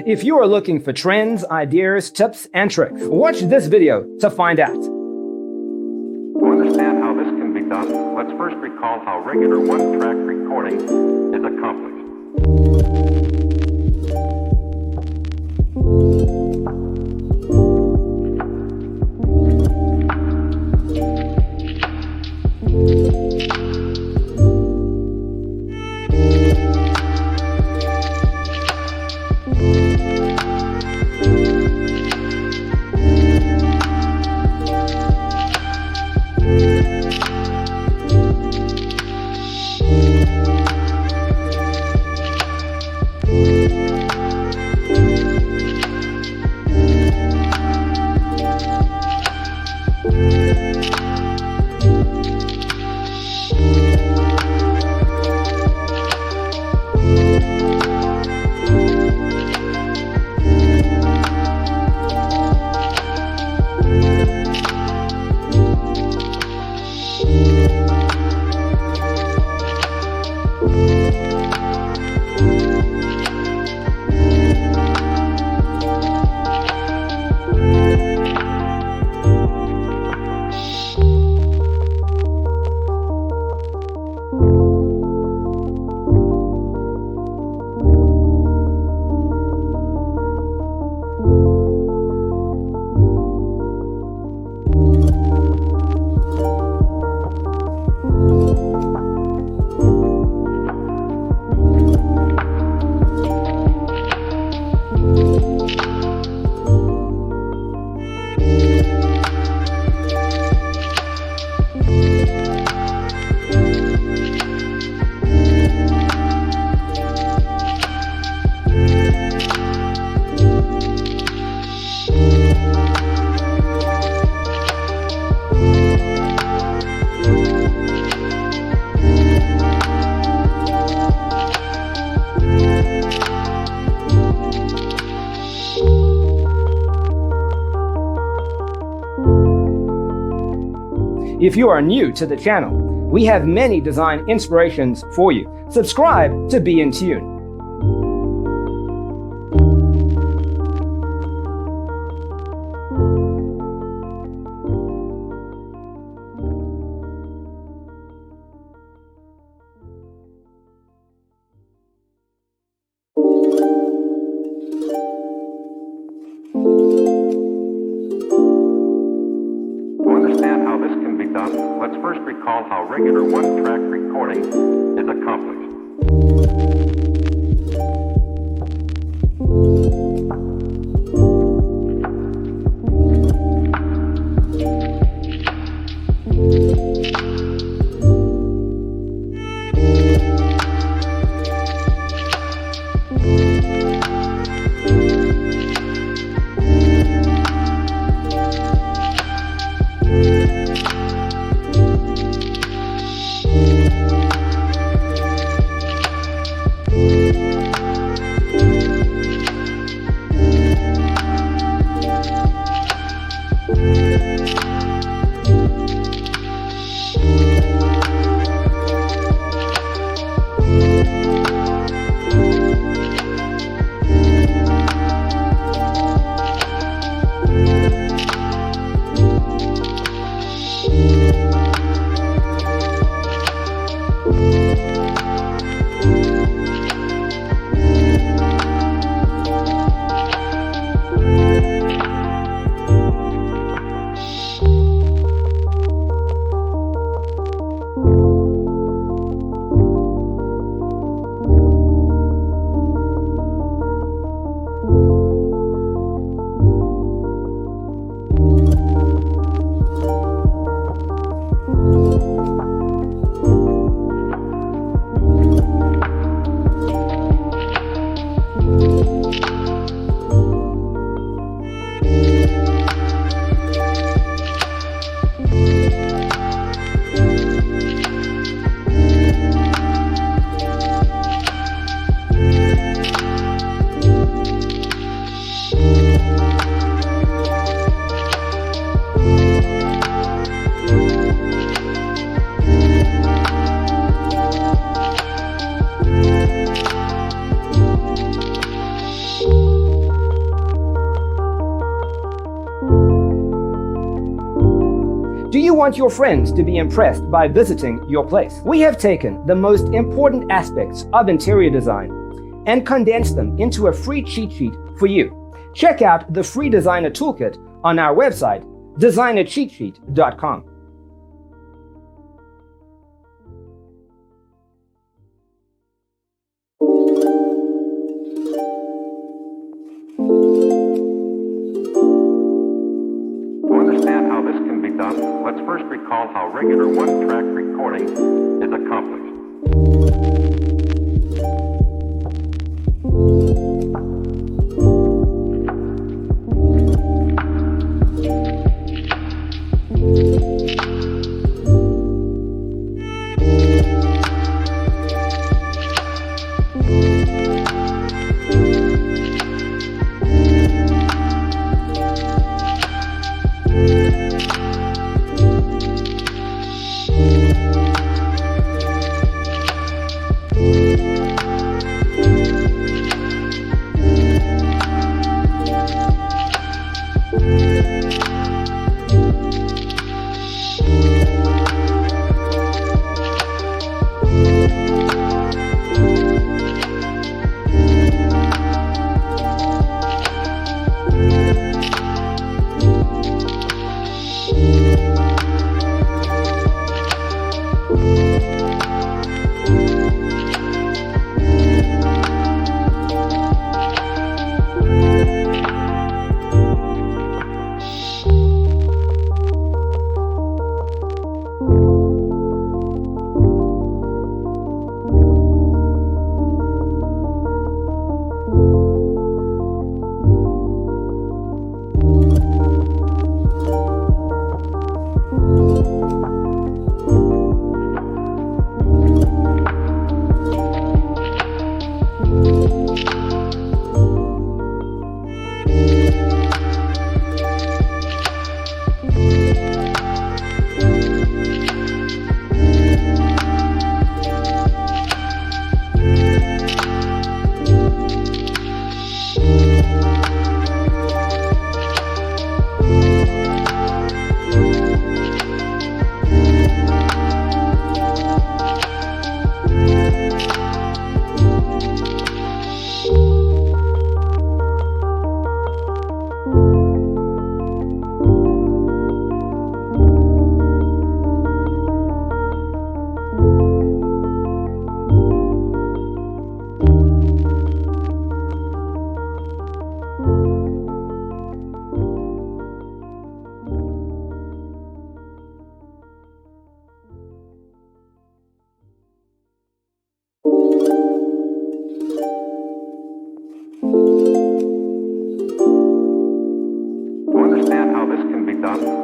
If you are looking for trends, ideas, tips, and tricks, watch this video to find out. To understand how this can be done, let's first recall how regular one-track recording is accomplished. If you are new to the channel, we have many design inspirations for you. Subscribe to be in tune. Let's first recall how regular one-track recording is accomplished. want your friends to be impressed by visiting your place. We have taken the most important aspects of interior design and condensed them into a free cheat sheet for you. Check out the free designer toolkit on our website, designercheatsheet.com. To understand how this can be done, let's first recall how regular one-track recording is accomplished.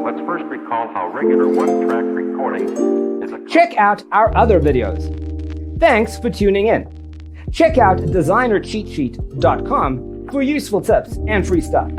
Let's first recall how regular one-track recording is accomplished. Check out our other videos. Thanks for tuning in. Check out designercheatsheet.com for useful tips and free stuff.